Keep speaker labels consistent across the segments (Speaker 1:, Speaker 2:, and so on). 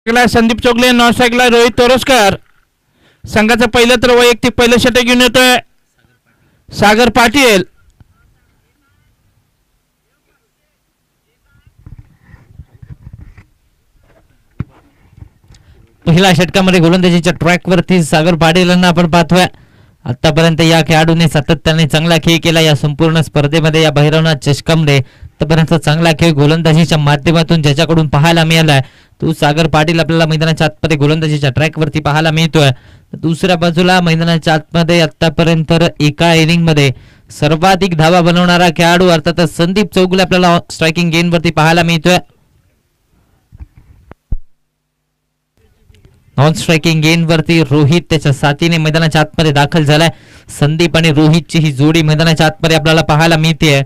Speaker 1: Sandeep Chogle, non स्ट्राईकला Rohit Toraskar. संघाचं पहिलं तर वैयक्तिक पहिलं षटक घेऊन येतोय सागर पाटील.
Speaker 2: पहिल्या षटकामध्ये गोलंदाजीच्या ट्रॅकवरती सागर पाटील यांना आपण पाहतोय. आतापर्यंत या खेळाडूने सातत्याने चांगला खेळ केला या संपूर्ण स्पर्धेमध्ये. या भैरवनाथ चषकामध्ये आतापर्यंत चांगला खेळ गोलंदाजीच्या माध्यमातून ज्याच्याकडून पाहायला मिळालाय तो सागर पाटील आपल्याला मैदानाच्या आतमध्ये गोलंदाजीच्या ट्रॅकवरती पाहायला मिळतोय. दुसऱ्या बाजूला मैदानाच्या आतमध्ये आतापर्यंत एका इनिंग मध्ये सर्वाधिक धावा बनवणारा खेळाडू अर्थातच संदीप चौगुले आपल्याला स्ट्रायकिंग गेनवरती पाहायला मिळतोय. नॉन स्ट्रायकिंग गेनवरती रोहित त्याच्या साथीने मैदानाच्या आतमध्ये दाखल झालाय. संदीप आणि रोहितची ही जोडी मैदानाच्या आतमध्ये आपल्याला पाहायला मिळते.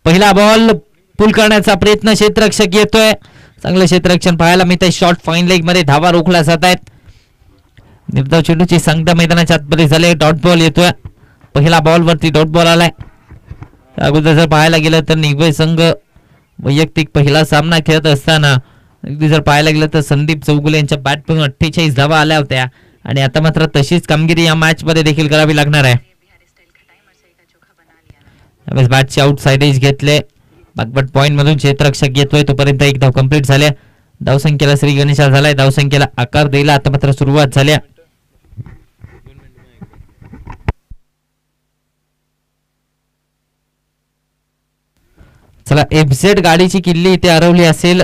Speaker 2: पहिला बॉल पुल करण्याचा प्रयत्न क्षेत्ररक्षक येतोय. चांगलं क्षेत्ररक्षण पाहायला मिळतंय. शॉर्ट फाईन लेग मध्ये धावा रोखल्या जात आहेत. निर्धाव चेंडूची संख्या मैदानाच्या आतमध्ये झाले. डॉट बॉल येतोय. पहिला बॉल वरती डॉट बॉल आलाय. अगोदर जर पाहायला गेलं तर निगवे संघ वैयक्तिक पहिला सामना खेळत असताना अगदी जर पाहायला गेलं तर संदीप चौगुले यांच्या बॅटमधून 48 धावा आल्या होत्या आणि आता मात्र तशीच कामगिरी या मॅच मध्ये देखील करावी लागणार आहे. बॅटचे आउट साइडेज घेतले. बागपट पॉइंट मधून क्षेत्ररक्षक येतोय. तोपर्यंत एक धाव कंप्लीट झाल्या. धावसंख्येला श्री गणेशा झालाय. धावसंख्येला आकार द्यायला आता मात्र सुरुवात झाल्या. चला एफझेड गाडीची किल्ली इथे हरवली असेल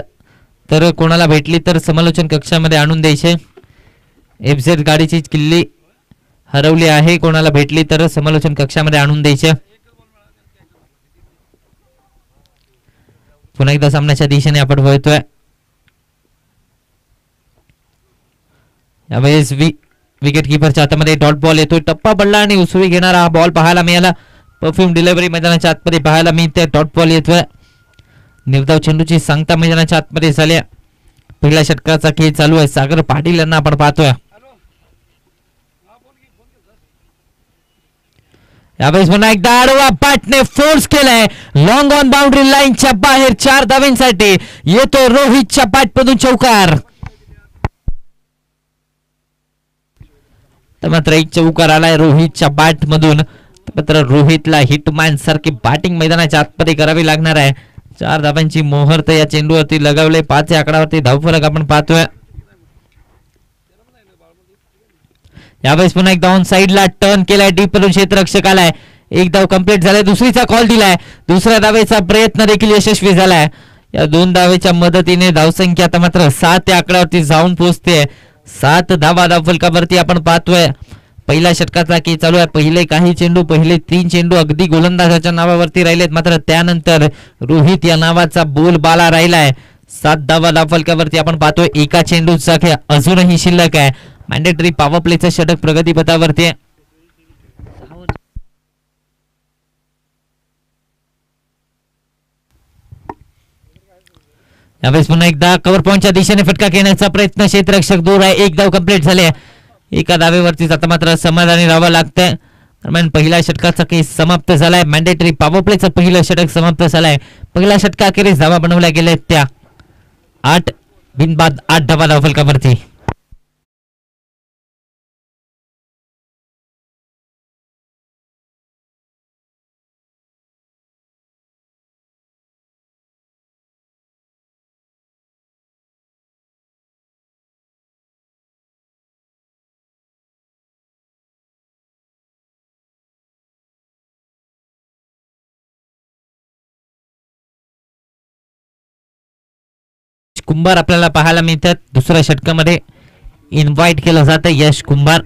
Speaker 2: तर कोणाला भेटली तर समालोचन कक्षामध्ये आणून द्यायचे. एफझेड गाडीची किल्ली हरवली आहे. कोणाला भेटली तर समालोचन कक्षामध्ये आणून द्यायचे. पुन्हा एकदा सामन्याच्या दिशेने आपण वळतोय. यावेळेस विकेट किपरच्या हातामध्ये डॉट बॉल येतोय. टप्पा पडला आणि उसळी घेणारा हा बॉल पाहायला मिळाला. परफ्यूम डिलिव्हरी मैदानाच्या आतमध्ये पाहायला मिळते. डॉट बॉल येतोय. निर्धाव चेंडूची सांगता मैदानाच्या आतमध्ये झाल्या. पहिल्या षटकाचा खेळ चालू आहे. सागर पाटील यांना आपण पाहतोय. यावेळेस पुन्हा एकदा आडवा बॅटने फोर्स केलाय. लॉंग ऑन बाउंड्री लाईनच्या बाहेर 4 धावांसाठी येतो रोहितच्या बॅटमधून चौकार. मात्र एक चौकार आलाय रोहितच्या बॅटमधून. मात्र रोहितला हिटमॅन सारखी बॅटिंग मैदानाच्या आतमध्ये करावी लागणार आहे. 4 धावांची मोहर तर या चेंडूवरती लगावले. 5 या आकड्यावरती धावफलक आपण पाहतोय. यावेळेस पुन्हा एकदा ऑन साइडला टर्न केलाय. डीप वरून क्षेत्ररक्षक आलाय. एक धाव कंप्लीट झालाय. दुसरीचा कॉल दिलाय. दुसऱ्या धावेचा प्रयत्न देखील यशस्वी झालाय. या 2 धावेच्या मदतीने धावसंख्या आता मात्र 7 या आकड्यावरती जाऊन पोहोचते. 7 धावा धावफलकावरती आपण पाहतोय. पहिल्या षटकाचा खेळ चालू आहे. पहिले 3 चेंडू अगदी गोलंदाजाच्या नावावरती राहिलेत. मात्र त्यानंतर रोहित या नावाचा बोलबाला राहिलाय. 7 धावा धावफलकावरती आपण पाहतोय. एका चेंडूचा खेळ अजूनही शिल्लक आहे. मॅन्डेटरी पॉवर प्लेचं षटक प्रगतीपथावरती. यावेळेस पुन्हा एकदा कव्हर पॉइंटच्या दिशेने फटका घेण्याचा प्रयत्न. क्षेत्ररक्षक दूर आहे. एक धाव कंप्लीट झाले. एका धावेवरती आता मात्र समाधानी राहावं लागतंय. दरम्यान पहिल्या षटकाचा खेळ समाप्त झालाय. मॅन्डेटरी पॉवर प्लेचं पहिलं षटक समाप्त झालंय. पहिल्या षटकाखेरीज धावा बनवल्या गेल्या त्या 8 बिनबाद 8 धावा धावफलकावरती. कुंभार आपल्याला पाहायला मिळतात. दुसऱ्या षटकामध्ये इन्व्हाइट केलं जातं यश कुंभार.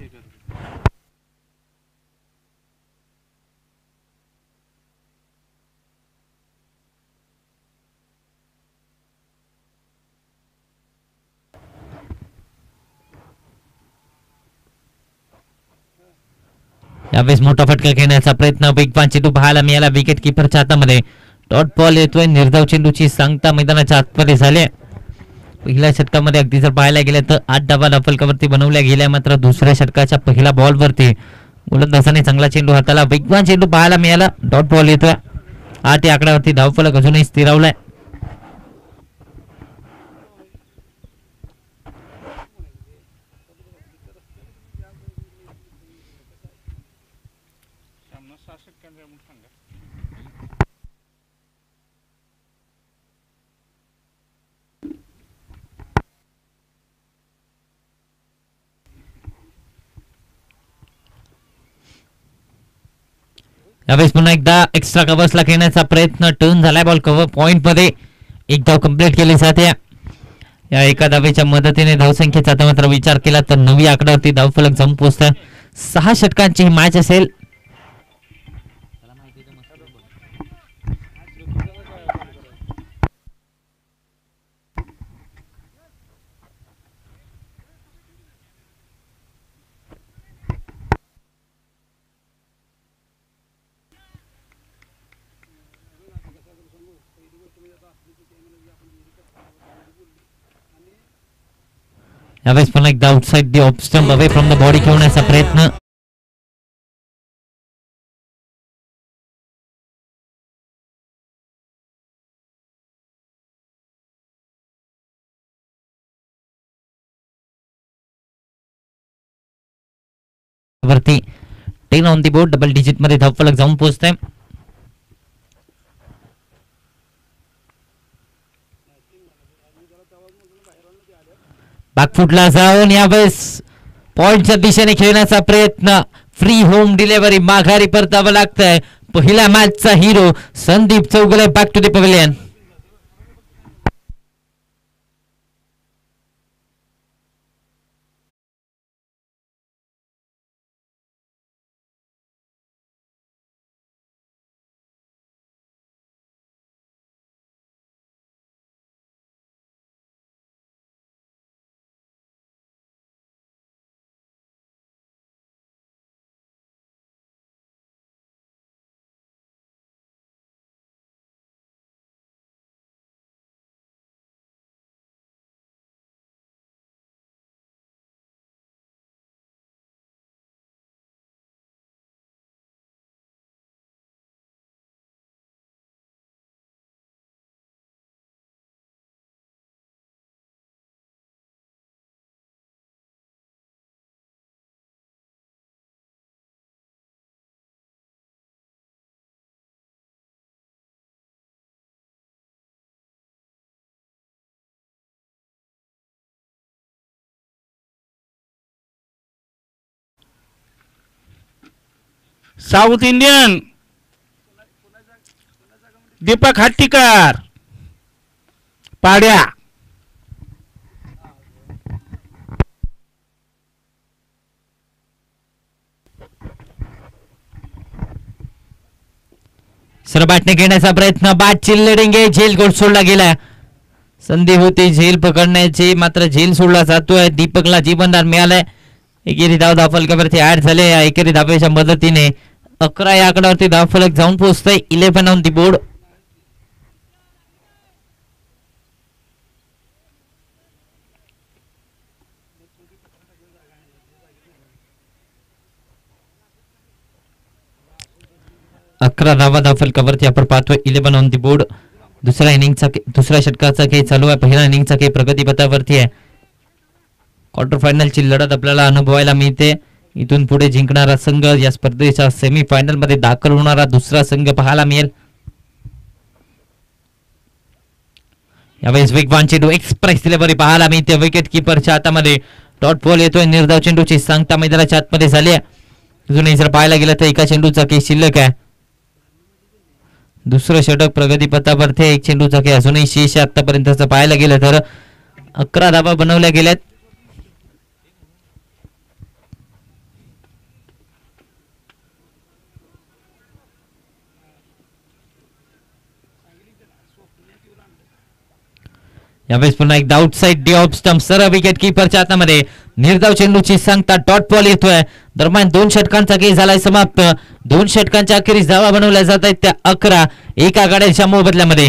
Speaker 2: यावेळेस मोठा फटका घेण्याचा प्रयत्न. वेगवान चेंडू पाहायला मिळाला विकेट किपरच्या हातामध्ये. डॉट बॉल येतोय. निर्धाव चेंडूची सांगता मैदानाच्या आतमध्ये झाले. पहिल्या षटकामध्ये अगदी जर पाहायला गेलं तर 8 धावा फलकावरती बनवल्या गेल्या, मात्र दुसऱ्या षटकाच्या पहिल्या बॉलवरती गोलंदाजाने चांगला चेंडू हाताला, वेगवान चेंडू पाहायला मिळाला. डॉट बॉल येतोय. 8 या आकड्यावरती धावफलक अजूनही स्थिरावलाय. यावेळेस पुन्हा एकदा एक्स्ट्रा कव्हर्सला खेळण्याचा प्रयत्न, टर्न झालाय बॉल कव्हर पॉइंट मध्ये. एक धाव कंप्लीट केली जाते. या एका धावेच्या मदतीने धावसंख्येचा आता मात्र विचार केला तर 9 आकड्यावरती धावफलक जाऊन पोहोचतं. 6 षटकांची ही मॅच असेल. यावेळेस पुन्हा एकदा outside the off stump away from the body खेळण्याचा प्रयत्न. वरती 10 on the board, double digit मध्ये धावफलक जाऊन पोहोचतंय. बॅकफुटला जाऊन यावेळेस पॉइंटच्या दिशेने खेळण्याचा प्रयत्न. फ्री होम डिलिव्हरी, माघारी परतावं लागतंय. पहिल्या मॅचचा hero Sandeep Chougule back to the pavilion.
Speaker 1: South Indian Deepak Hattikar पाड्या.
Speaker 2: बॅटने घेण्याचा प्रयत्न, बॅट चिल्लेडिंगे, झेल गोड सोडला गेला. संधी होती झेल पकडण्याची, मात्र झेल सोडला जातोय. दीपकला जीवनदान मिळालंय. एकेरी धाव धावफलकावरती ऍड झाले. या एकेरी धावेच्या मदतीने 11 या आकड्यावरती धावफलक जाऊन पोहोचतंय. 11 ऑन दी बोर्ड. अकरा धावा धावफलकावरती आपण पाहतोय. 11 ऑन दी बोर्ड. दुसऱ्या षटकाचा खेळ चालू आहे. पहिल्या इनिंगचा खेळ प्रगतीपथावरती आहे. क्वार्टर फायनलची लढत आपल्याला अनुभवायला मिळते. इथून पुढे जिंकणारा संघ या स्पर्धेच्या सेमीफायनल मध्ये दाखल होणारा दुसरा संघ पाहायला मिळेल. यावेळेस वेगवान चेंडू, एक्सप्रेस डिलिव्हरी पाहायला मिळते. विकेट किपरच्या हातामध्ये डॉट बॉल येतोय. निर्धाव चेंडूची सांगता मैदानाच्या आतमध्ये झाली आहे. अजूनही जर पाहायला गेलं तर एका चेंडूचा खेळ शिल्लक आहे. दुसरं षटक प्रगतीपथावरती. एक चेंडूचा खेळ अजूनही शेष आहे. आतापर्यंत पाहायला गेलं तर 11 धावा बनवल्या गेल्यात. यावेळेस पुन्हा एकदा आउटसाइड डी ऑफ स्टंप, सरळ विकेट किपरच्या हातामध्ये. निर्धाव चेंडूची सांगता, डॉट बॉल येतोय. दरम्यान 2 षटकांचा खेळ झालाय समाप्त. 2 षटकांच्या अखेरीस धावा बनवल्या जात आहेत त्या 11 एका गाड्यांच्या मोबदल्यामध्ये.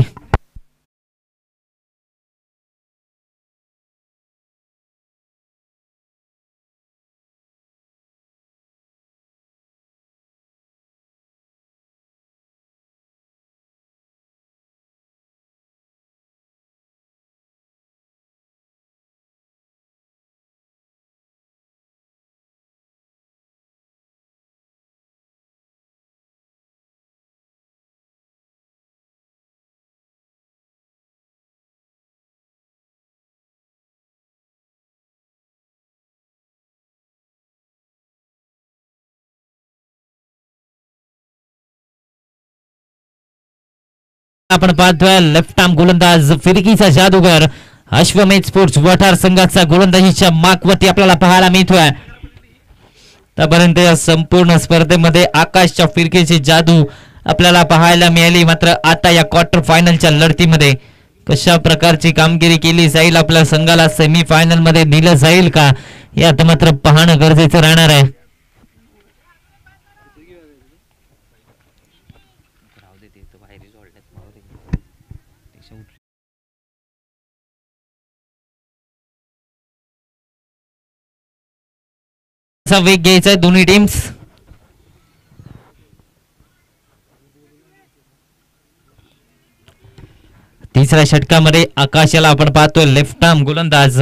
Speaker 2: आपण पाहतोय लेफ्ट आर्म गोलंदाज फिरकीचा जादूगर अश्वमेध स्पोर्ट्स वठार संघाचा गोलंदाजीच्या मागवरती आपल्याला पाहायला मिळतोय. आतापर्यंत या संपूर्ण स्पर्धेमध्ये आकाशच्या फिरकीची जादू आपल्याला पाहायला मिळाली. मात्र आता या क्वार्टर फायनलच्या लढतीमध्ये कशा प्रकारची कामगिरी केली जाईल, आपल्या संघाला सेमी फायनल मध्ये दिलं जाईल का, यात मात्र पाहणं गरजेचं राहणार आहे. वेग घ्यायचा आहे दोन्ही टीम्स. तिसऱ्या षटकामध्ये आकाशाला आपण पाहतोय लेफ्ट आर्म गोलंदाज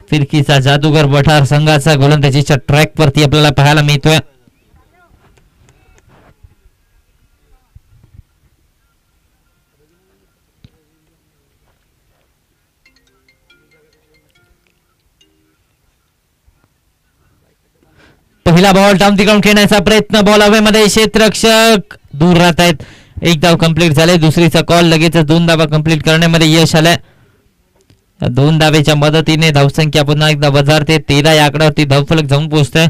Speaker 2: फिरकीचा जादूगर वठार संघाचा गोलंदाजीच्या ट्रॅक वरती आपल्याला पाहायला मिळतोय. पहिला बॉल डाऊन तिकडून खेळण्याचा प्रयत्न, बॉल हवेमध्ये, क्षेत्ररक्षक दूर राहत आहेत. एक धाव कंप्लीट झाले. दुसरीचा कॉल लगेच 2 धावा कंप्लीट करण्यामध्ये यश आलंय. 2 धावेच्या मदतीने धावसंख्या पुन्हा एकदा वधारते. 13 या आकड्यावरती धावफलक जाऊन पोहोचतोय.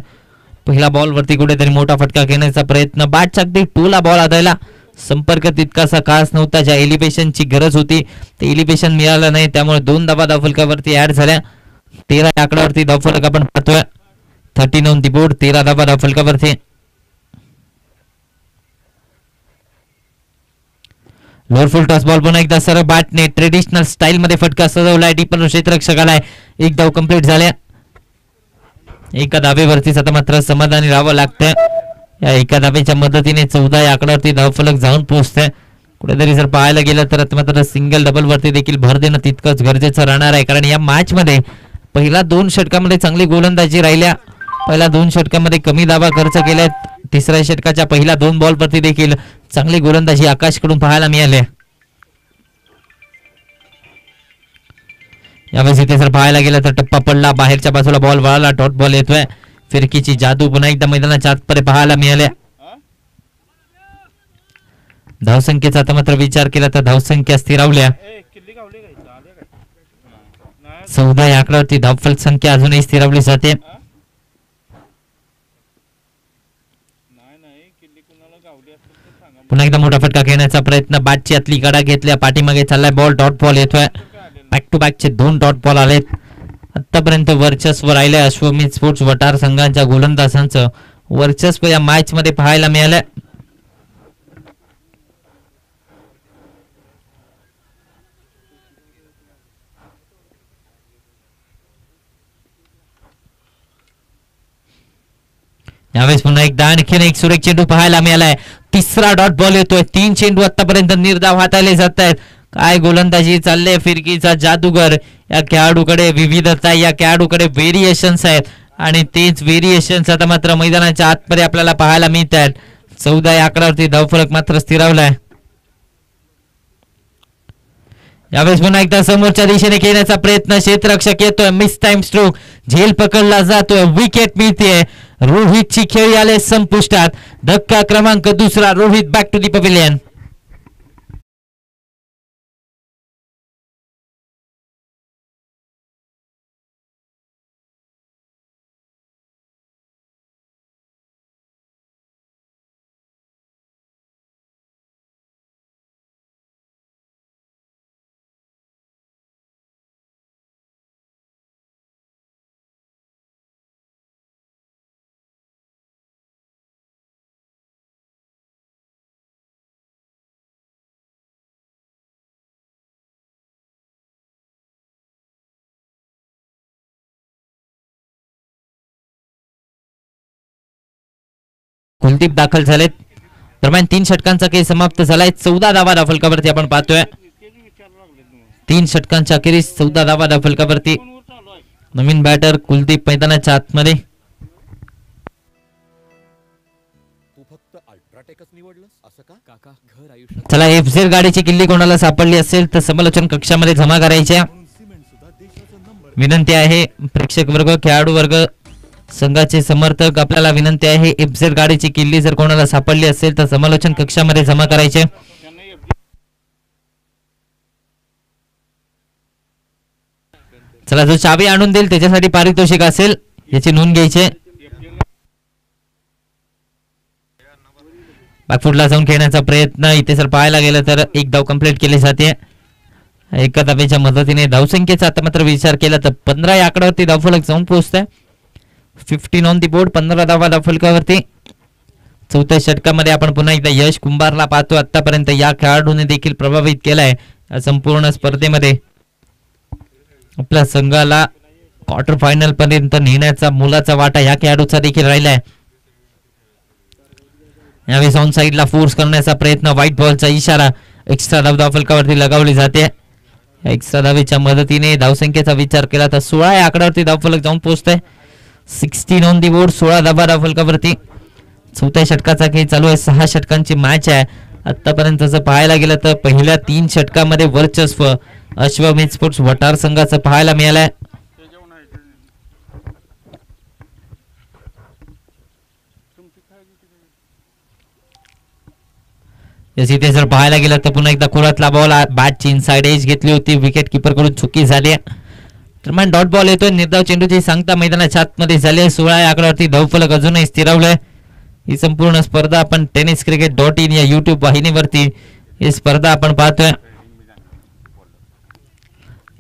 Speaker 2: पहिला बॉल वरती कुठेतरी मोठा फटका घेण्याचा प्रयत्न, बॅटचा अगदी टोला बॉल आदळला. संपर्क तितकासा खास नव्हता. ज्या एलिव्हेशनची गरज होती ते एलिव्हेशन मिळालं नाही, त्यामुळे 2 धावा धावफलकावरती ऍड झाल्या. 13 या आकड्यावरती धावफलक आपण पाहतोय. 13 ऑन दी बोर्ड, 13 धावा धावफलकावरती. लोअर फुल टॉस बॉल पुन्हा एकदा सरळ बॅटने ट्रेडिशनल स्टाईल मध्ये फटका सजवलाय. डीपर क्षेत्ररक्षकाला एक धाव कंप्लीट झाल्या. एका धावेवरतीच आता मात्र समाधानी राहावं लागतं. या एका धावेच्या मदतीने 14 या आकड्यावरती धावफलक जाऊन पोहोचतंय. कुठेतरी जर पाहायला गेलं तर आता मात्र सिंगल डबल वरती देखील भर देणं तितकंच गरजेचं राहणार आहे, कारण या मॅच मध्ये पहिल्या 2 षटकामध्ये चांगली गोलंदाजी राहिल्या. पहिल्या 2 षटकामध्ये कमी धावा खर्च केल्यात. तिसऱ्या षटकाच्या पहिल्या 2 बॉल वरती देखील चांगली गोलंदाजी आकाशकडून पाहायला मिळाली. यावेळेस इथे जर पाहायला गेलं तर टप्पा पडला, बाहेरच्या बाजूला बॉल वळाला, डॉट बॉल येतोय. फिरकीची जादू पुन्हा एकदा मैदानाच्या आतपर्यंत पाहायला मिळाल्या. धावसंख्येचा आता मात्र विचार केला तर धावसंख्या स्थिरावल्या. 14 या आकड्यावरती धावफलक संख्या अजूनही स्थिरावली जाते. पुन्हा एकदा मोठा फटका घेण्याचा प्रयत्न, बॅटची आतली कडा घेतल्या, पाठीमागे चाललाय बॉल, डॉट बॉल येतोय. बॅक टू बॅकचे 2 डॉट बॉल आलेत. आतापर्यंत वर्चस्व राहिले अश्वमेध स्पोर्ट्स वठार संघांच्या गोलंदाजांचं वर्चस्व या मॅच मध्ये पाहायला मिळालंय. यावेळेस पुन्हा एकदा आणखीन एक सुरेख चेंडू पाहायला मिळालाय. तिसरा डॉट बॉल येतोय. 3 चेंडू आतापर्यंत निर्धाव हाताळले जात आहेत. काय गोलंदाजी चालले फिरकीचा जादूगर. या खेळाडूकडे विविधता, या खेळाडूकडे व्हेरिएशन्स आहेत आणि तेच व्हेरिएशन्स आता मात्र मैदानाच्या आतमध्ये आपल्याला पाहायला मिळत आहेत. 14 या आकड्यावरती धावफलक मात्र स्थिरावलाय. यावेळेस पुन्हा एकदा समोरच्या दिशेने खेळण्याचा प्रयत्न, क्षेत्ररक्षक येतोय, मिस टाइम स्ट्रोक, झेल पकडला जातोय, विकेट मिळते. रोहितची खेळी आले संपुष्टात. धक्का क्रमांक 2, Rohit back to the pavilion. Kuldeep दाखल झालेत. दरम्यान 3 षटकांचा खेळ समाप्त झालाय. 14 धावा धावफलकावरती आपण पाहतोय. 3 षटकांच्या अखेरीस 14 धावा धावफलकावरती. नवीन बॅटर कुलदीप मैदानाच्या आतमध्ये. चला, एफझेड गाडीची किल्ली कोणाला सापडली असेल तर समालोचन कक्षामध्ये जमा करायच्या विनंती आहे. प्रेक्षक वर्ग, खेळाडू वर्ग, संघाचे समर्थक, आपल्याला विनंती आहे, एफझेड गाडीची किल्ली जर कोणाला सापडली असेल तर समालोचन कक्षामध्ये जमा करायचे. चला, जो चावी आणून देईल त्याच्यासाठी पारितोषिक असेल, याची नोंद घ्यायची. बॅकफुटला जाऊन खेळण्याचा प्रयत्न इथे सर पाहायला गेलं तर एक धाव कंप्लीट केली जाते. एका धावेच्या मदतीने धावसंख्येचा आता मात्र विचार केला तर 15 या आकड्यावरती धावफलक जाऊन पोहोचतंय. 15 ऑन दी बोर्ड, 15 धावा धावफलकावरती. चौथ्या षटकामध्ये आपण पुन्हा एकदा यश कुंभारला पाहतो. आतापर्यंत या खेळाडूने देखील प्रभावित केलाय या संपूर्ण स्पर्धेमध्ये. आपल्या संघाला क्वार्टर फायनल पर्यंत नेण्याचा मोलाचा वाटा या खेळाडूचा देखील राहिलाय. यावेळी ऑन साइडला फोर्स करण्याचा प्रयत्न, व्हाईट बॉलचा इशारा, एक्स्ट्रा धाव धावफलकावरती लगावली जाते. एक्स्ट्रा धावेच्या मदतीने धावसंख्येचा विचार केला तर 16 या आकड्यावरती धावफलक जाऊन पोहोचतंय. 16 ऑन दी बोर्ड, 16 धावा धावफलकावरती. चौथ्या षटकाचा खेळ चालू आहे. 6 षटकांची मॅच आहे. आतापर्यंत जर पाहायला गेलं तर पहिल्या 3 षटकामध्ये वर्चस्व अश्वमेध स्पोर्ट्स वटार संघाचं पाहायला मिळालंय. इथे जर पाहायला गेलं तर पुन्हा एकदा खोरातला बॉल, बॅटची इनसाइड एज घेतली होती, विकेट किपर कडून चुकी झाली. दरम्यान डॉट बॉल येतोय. निर्धाव चेंडूची सांगता मैदानाच्या आतमध्ये झाली. 16 या आकड्यावरती धावफलक अजूनही स्थिरावलंय. ही संपूर्ण स्पर्धा आपण tenniscricket.in या युट्यूब वाहिनीवरती ही स्पर्धा आपण पाहतोय.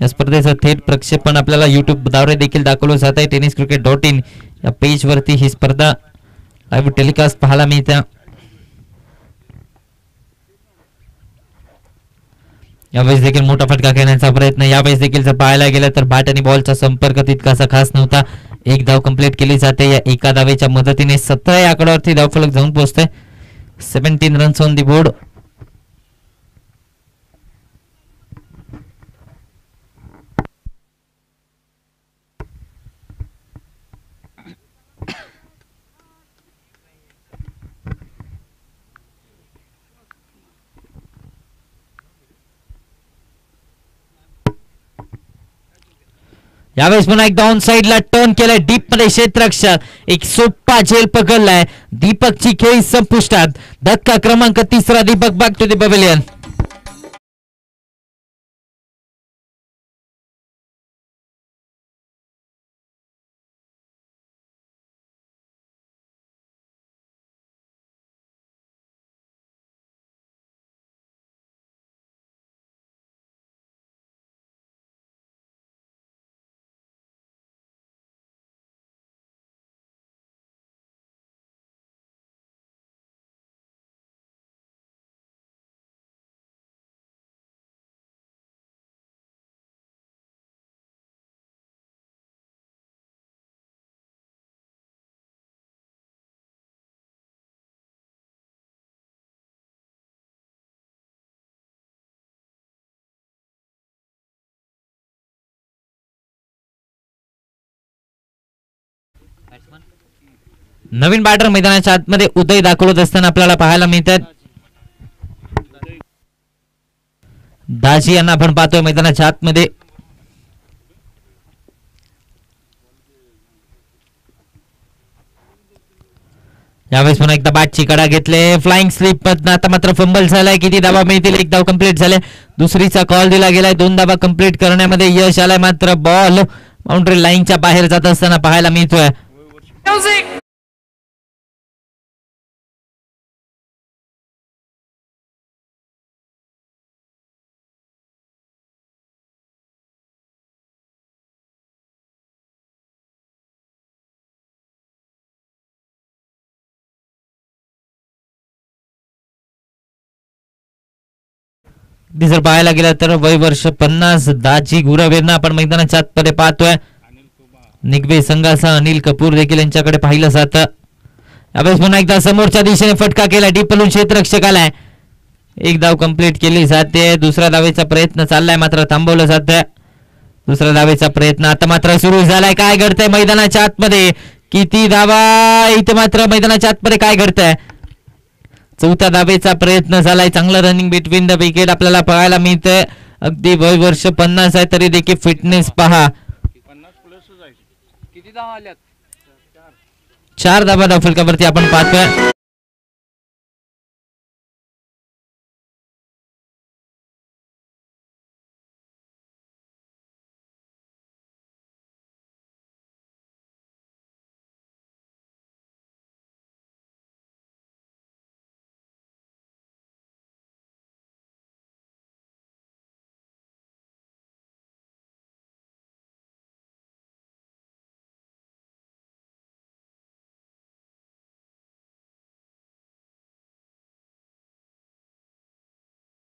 Speaker 2: या स्पर्धेचं थेट प्रक्षेपण आपल्याला युट्यूब द्वारे देखील दाखवलं जात आहे. tenniscricket.in या पेज वरती ही स्पर्धा लाईव्ह टेलिकास्ट पाहायला मिळते. यावेळेस देखील मोठा फटका खेळण्याचा प्रयत्न. यावेळेस देखील जर पाहायला गेलं तर बॅट आणि बॉलचा संपर्क तितकासा खास नव्हता. एक धाव कंप्लीट केली जाते. या एका धावेच्या मदतीने 17 या आकड्यावरती धावफलक जाऊन पोहोचते. 17 रन्स ऑन दी बोर्ड. यावेळेस पुन्हा एकदा ऑन साइडला टर्न केलाय, डीप मध्ये क्षेत्ररक्षक, एक सोपा झेल पकडलाय. दीपकची खेळी संपुष्टात. धक्का क्रमांक 3 Deepak back to the pavilion. नवीन बॅटर मैदानाच्या आतमध्ये उदय दाखवत असताना आपल्याला पाहायला मिळतात. दाजी यांना आपण पाहतोय मैदानाच्या आतमध्ये. यावेळेस पुन्हा एकदा बॅटची कडा घेतले. फ्लाइंग स्लिप आता मात्र फंबल झालाय. किती धावा मिळतील? एक धाव कंप्लीट झाले. दुसरीचा कॉल दिला गेलाय. 2 धावा कंप्लीट करण्यामध्ये यश आलाय. मात्र बॉल बाउंड्री लाईनच्या बाहेर जात असताना पाहायला मिळतोय. जर पाहायला गेलं तर वय वर्ष 50 दाजी गुरावेंना आपण मैदानाच्या आतमध्ये पाहतोय. निगवे संघाचा अनिल कपूर देखील यांच्याकडे पाहिलं जातं. यावेळेस पुन्हा एकदा समोरच्या दिशेने फटका केला. डीपलून क्षेत्ररक्षक आलाय. एक धाव कंप्लीट केली जाते. दुसऱ्या धावेचा प्रयत्न चाललाय मात्र थांबवलं जातं. दुसऱ्या धावेचा प्रयत्न आता मात्र सुरू झालाय. काय घडतंय मैदानाच्या आतमध्ये? किती धावा? इथे मात्र मैदानाच्या आतमध्ये काय घडतंय? चौथ्या धावेचा प्रयत्न झालाय. चांगला रनिंग बिटवीन द विकेट आपल्याला पाहायला मिळतंय. अगदी वय वर्ष 50 आहे तरी देखील फिटनेस पहा. 4 धावा धावफलकावरती आपण पाहतोय.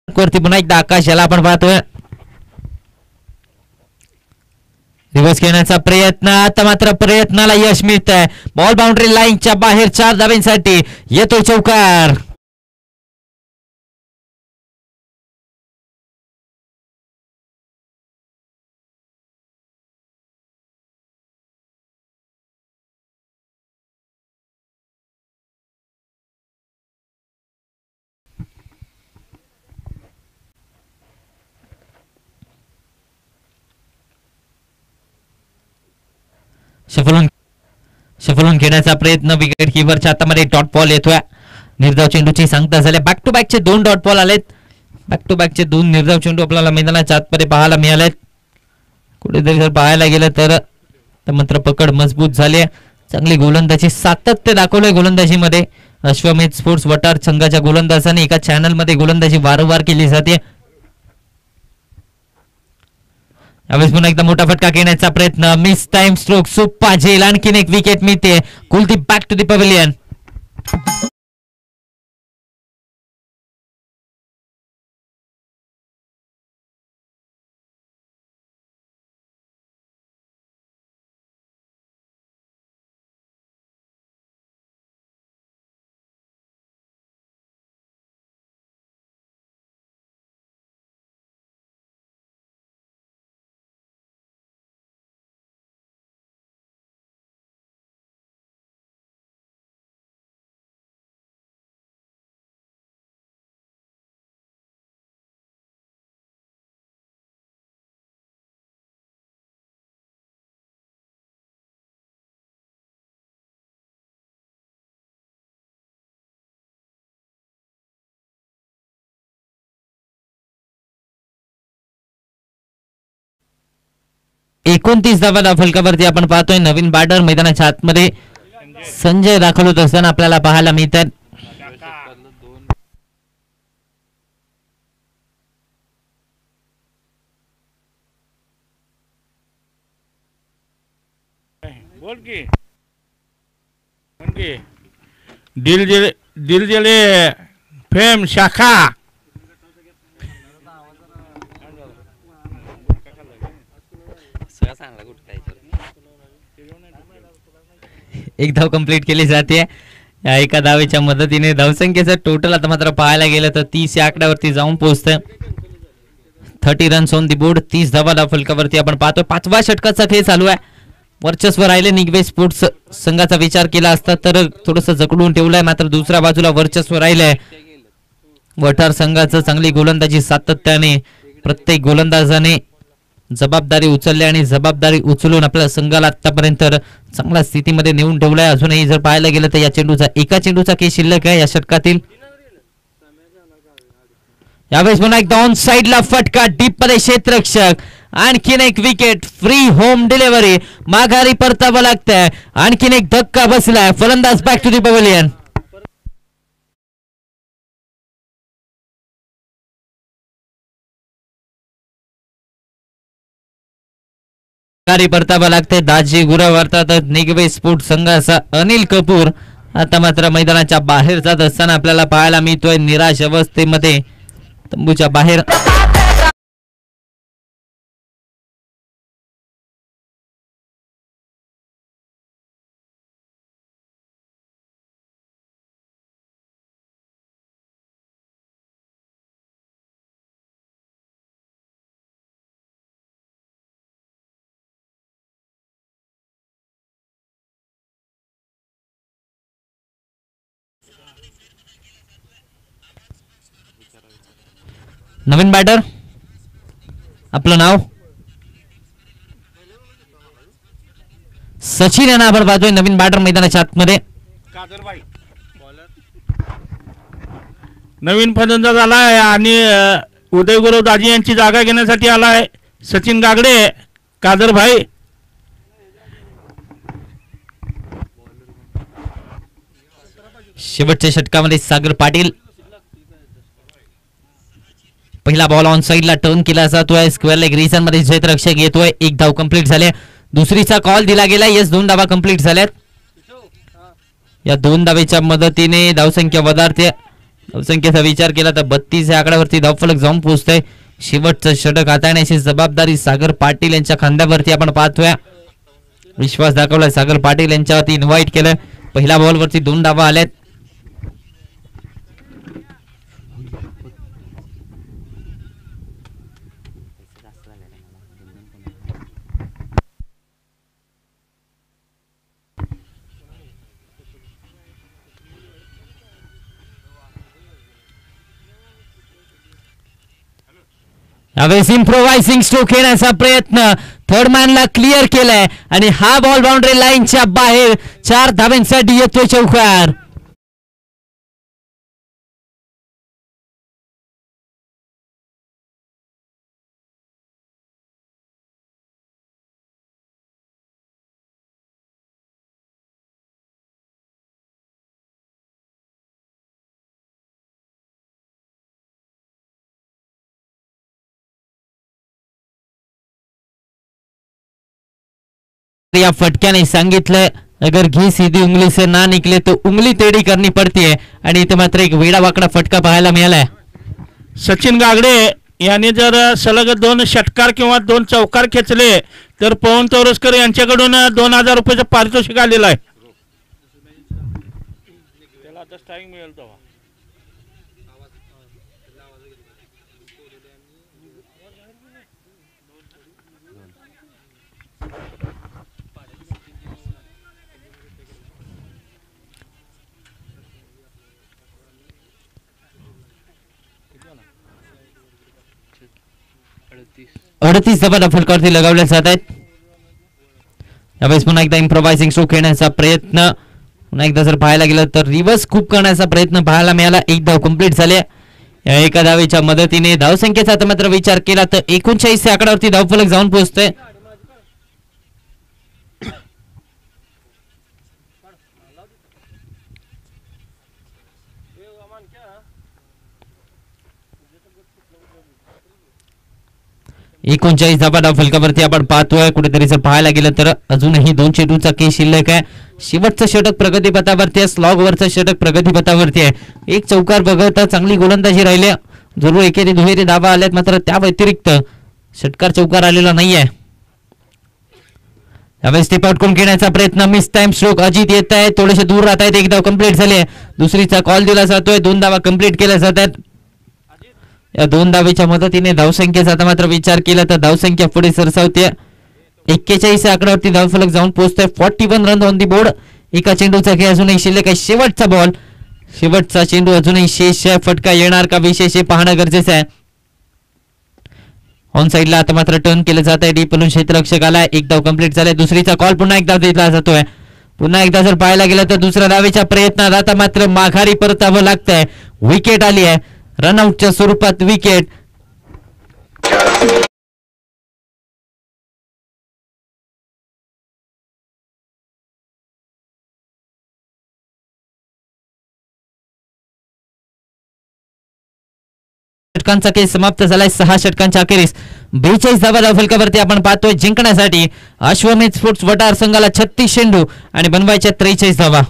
Speaker 2: वरती पुन्हा एकदा आकाश याला आपण पाहतोय. रिव्हर्स खेळण्याचा प्रयत्न, आता मात्र प्रयत्नाला यश मिळत आहे. बॉल बाउंड्री लाईनच्या बाहेर 4 धाब्यांसाठी येतो चौकार. शफलून खेळण्याचा प्रयत्न, विकेट किपरच्या हातामध्ये डॉट बॉल येतोय. निर्धाव चेंडूची सांगता झाल्या. बॅक टू बॅकचे 2 डॉट बॉल आलेत. बॅक टू बॅकचे 2 निर्धाव चेंडू आपल्याला मैदानाच्या आतमध्ये पाहायला मिळालेत. कुठेतरी जर पाहायला गेलं तर मात्र पकड मजबूत झाली आहे. चांगली गोलंदाजी सातत्य दाखवलंय गोलंदाजीमध्ये. अश्वमेध स्पोर्ट्स वटार संघाच्या गोलंदाजाने एका चॅनल मध्ये गोलंदाजी वारंवार केली जाते. यावेळेस पुन्हा एकदा मोठा फटका घेण्याचा प्रयत्न, मिस टाइम स्ट्रोक, सुप्पा झेल, आणखीन एक विकेट मिळते. Kuldeep back to the pavilion. एकोणतीस धावा फलकावरती आपण पाहतोय. नवीन बॅटर मैदानाच्या आतमध्ये संजय दाखल होत असताना आपल्याला पाहायला मिळतात.
Speaker 1: बोल की दिल जले फेम शाखा.
Speaker 2: एक धाव कंप्लीट केली जाते. या एका धावेच्या मदतीने धावसंख्येचं टोटल आता मात्र पाहायला गेलं तर 30 या आकड्यावरती जाऊन पोहोचतंय. 30 रन्स ऑन दी बोर्ड. 30 धावा फलकावरती आपण पाहतोय. 5व्या षटकाचा खेळ चालू आहे. वर्चस्व राहिले निगवे स्पोर्ट्स संघाचा विचार केला असता तर थोडस जकडून ठेवलंय, मात्र दुसऱ्या बाजूला वर्चस्व राहिलंय वठार संघाचं. चांगली गोलंदाजी सातत्याने प्रत्येक गोलंदाजाने जबाबदारी उचलली आणि जबाबदारी उचलून आपल्या संघाला आतापर्यंत चांगल्या स्थितीमध्ये नेऊन ठेवलाय. अजूनही जर पाहायला गेलं तर या चेंडूचा एका चेंडूचा खेळ शिल्लक आहे या षटकातील. यावेळेस पुन्हा एकदा ऑन साइडला फटका, डीप मध्ये क्षेत्ररक्षक, आणखीन एक विकेट, फ्री होम डिलिव्हरी, माघारी परतावं लागतंय. आणखीन एक धक्का बसलाय. फलंदाज बॅक टू दी पवेलियन. माघारी परतावं लागतंय. दाजी गुरावरतात निगवे स्पोर्ट्स संघाचा अनिल कपूर आता मात्र मैदानाच्या बाहेर जात असताना आपल्याला पाहायला मिळतोय निराश अवस्थेमध्ये तंबूच्या बाहेर. नवीन बॅटर, आपलं नाव सचिन यांना आपण पाहतोय. नवीन बॅटर मैदानाच्या आतमध्ये.
Speaker 1: नवीन फलंदाज आलाय आणि उदयगुरु दाजी यांची जागा घेण्यासाठी आलाय सचिन गागडे. कादरभाई
Speaker 2: शेवटच्या षटकामध्ये सागर पाटील. पहिला बॉल ऑन साइडला टर्न केला जातोय. स्क्वेअर लेग रिजन मध्ये क्षेत्ररक्षक येतोय. एक धाव कंप्लीट झाले. दुसरीचा कॉल दिला गेला. यस, 2 धावा कंप्लीट झाल्यात. या 2 धावेच्या मदतीने धावसंख्या वधारते. धावसंख्येचा विचार केला तर 32 या आकड्यावरती धावफलक जाऊन पोहोचतोय. शेवटचं षटक हाताळण्याची जबाबदारी सागर पाटील यांच्या खांद्यावरती आपण पाहतोय. विश्वास दाखवलाय सागर पाटील यांच्यावरती इन्व्हाइट केलं. पहिल्या बॉलवरती 2 धावा आल्यात. यावेळेस इम्प्रोव्हायझिंग स्ट्रोक घेण्याचा प्रयत्न, थर्ड मॅनला क्लिअर केलाय आणि हा बॉल बाउंड्री लाईनच्या बाहेर. 4 धाव्यांसाठी येतोय चौकार. या फटक्याने सांगितलं, अगर घी सीधी उंगली से ना निकले तो उंगली टेढ़ी करनी पड़ती है. आणि इथे मात्र एक वेडा वाकडा फटका पाहायला मिळालाय.
Speaker 1: सचिन गागडे यांनी जर सलग 2 षटकार किंवा 2 चौकार खेचले तर पवन तोरसकर यांच्याकडून 2000 रुपयाचं पारितोषिक आलेलं आहे. त्याला आता स्ट्राईक मिळेल तेव्हा.
Speaker 2: 38 धावा फटकावरती लगावल्या जात आहेत. यावेळेस पुन्हा एकदा इम्प्रोव्हायझिंग स्ट्रोक खेळण्याचा प्रयत्न. पुन्हा एकदा जर पाहायला गेलं तर रिव्हर्स खूप करण्याचा प्रयत्न पाहायला मिळाला. 1 धाव कंप्लीट झाले. या एका धावेच्या मदतीने धावसंख्येचा आता मात्र विचार केला तर 39 या आकड्यावरती धावफलक जाऊन पोहोचतोय. एकोणचाळीस धावा फलकावरती आपण पाहतोय. कुठेतरी जर पाहायला गेलं तर अजूनही 2 चेंडूचा केस शिल्लक आहे. शेवटचं षटक प्रगतीपथावरती आहे. स्लॉगवरचं षटक प्रगतीपथावरती आहे. एक चौकार बघता चांगली गोलंदाजी राहिली. जरूर एकेरी दुहेरी धावा आल्यात, मात्र त्या व्यतिरिक्त षटकार चौकार आलेला नाहीये. यावेळेस ते पटकून घेण्याचा प्रयत्न, मिस टाइम स्ट्रोक. अजित येत आहे, थोडेसे दूर राहत आहेत. 1 धाव कंप्लीट झाली. दुसरीचा कॉल दिला जातोय. 2 धावा कंप्लीट केल्या जातात. या 2 धावेच्या मदतीने धावसंख्येचा आता मात्र विचार केला तर धावसंख्या पुढे सरसावते. 41 आकड्यावरती धावफलक जाऊन पोहोचतोय. 41 रन ऑन दी बोर्ड. एका चेंडूचा खेळ अजूनही शिल्लक आहे. शेवटचा बॉल, शेवटचा चेंडू अजूनही शेष आहे. फटका येणार का विशेष हे पाहणं गरजेचं आहे. ऑन साइडला आता मात्र टर्न केलं जात आहे. डीप म्हणून क्षेत्ररक्षक आलाय. 1 धाव कंप्लीट झालाय. दुसरीचा कॉल पुन्हा एकदा दिला जातोय. पुन्हा एकदा जर पाहायला गेलं तर दुसऱ्या धावेच्या प्रयत्नात आता मात्र माघारी परतावं लागतंय. विकेट आली आहे. रनआउटच्या स्वरूपात विकेट. षटकांचा खेळ समाप्त झालाय. 6 षटकांच्या अखेरीस 42 धावा फलकावरती आपण पाहतोय. जिंकण्यासाठी अश्वमेध स्पोर्ट्स वटार संघाला 36 चेंडू आणि बनवायच्या 43 धावा.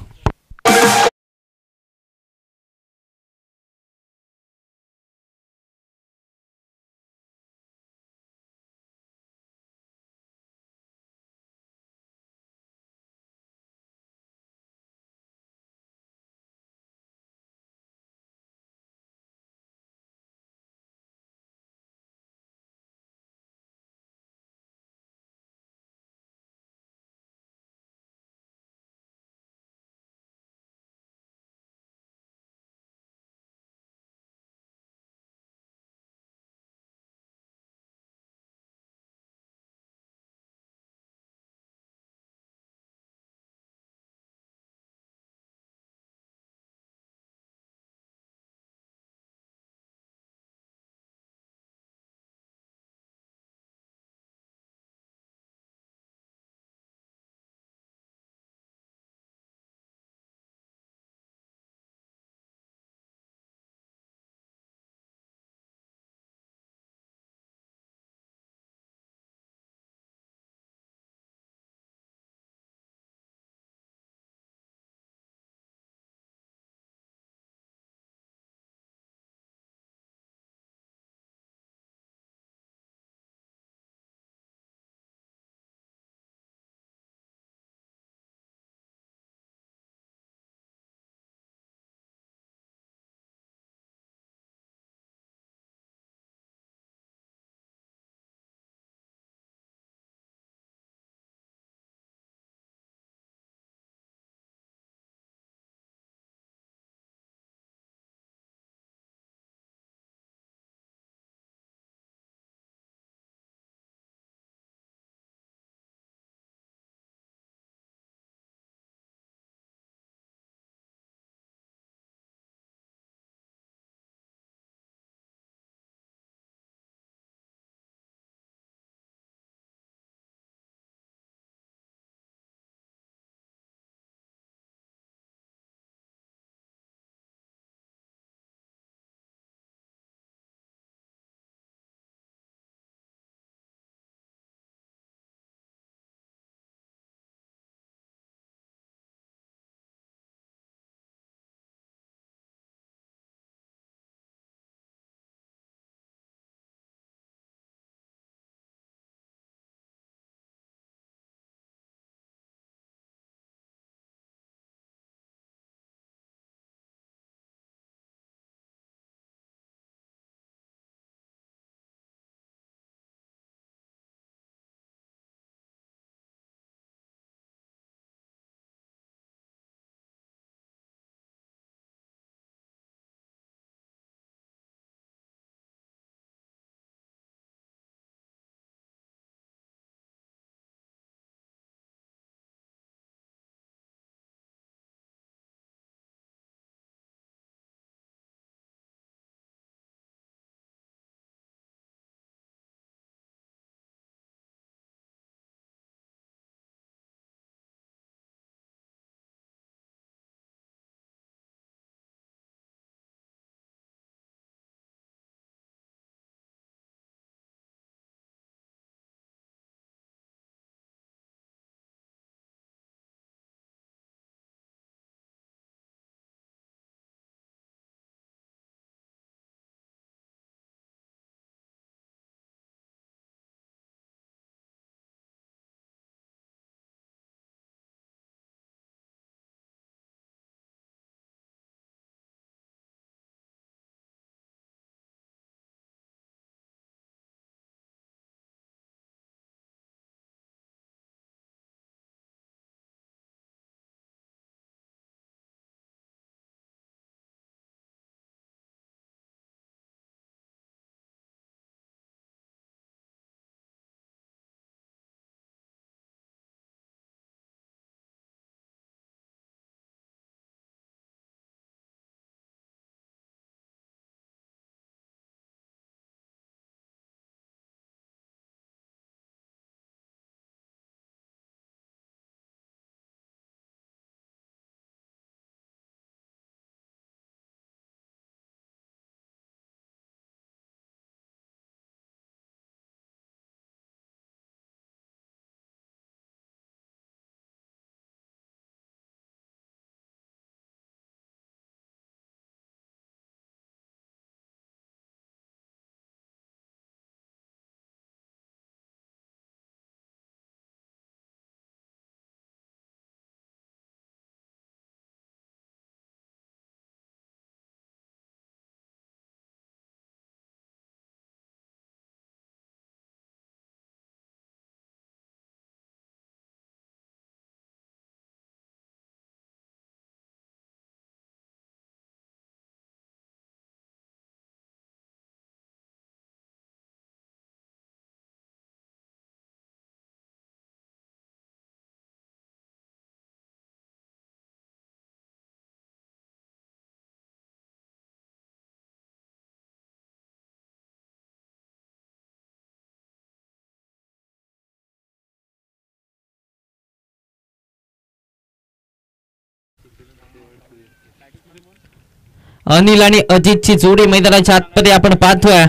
Speaker 2: अनिल आणि अजितची जोडी मैदानाच्या आतमध्ये आपण पाहतोय.